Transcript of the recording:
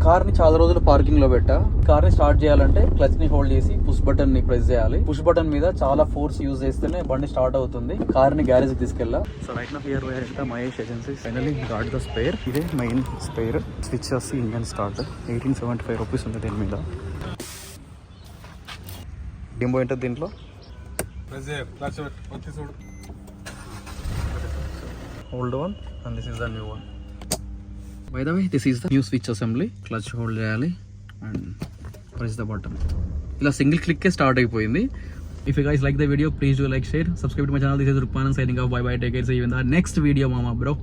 Car ని చాలా రోజులు పార్కింగ్ లో పెట్టా. కార్ ని స్టార్ట్ చేయాలంటే క్లచ్ ని హోల్డ్ చేసి పుష్ బటన్ ని ప్రెస్ చేయాలి. పుష్ బటన్ మీద చాలా ఫోర్స్ యూజ్ చేస్తేనే బండి స్టార్ట్ అవుతుంది. కార్ ని గ్యారేజ్ కి తీసుకెళ్ళా. సో రైట్ నా హియర్ వేర్ ఎంత Mahesh agency finally got the spare. ఇదే మెయిన్ స్పేర్. స్విచ్ చేసి ఇంజన్ స్టార్ట్. 1875 రూపీస్ ఉంది దీని మీద. డింబో ఏంటో దీంట్లో old one and this is the new one. By the way, this is the new switch assembly. Clutch hold చేయాలి and press the button. ఇలా single click కే start అయిపోయింది. If you guys like the video, please do like, share, subscribe to my channel. This is Rupanan signing off. Bye bye, take care, see you in the next video mama bro.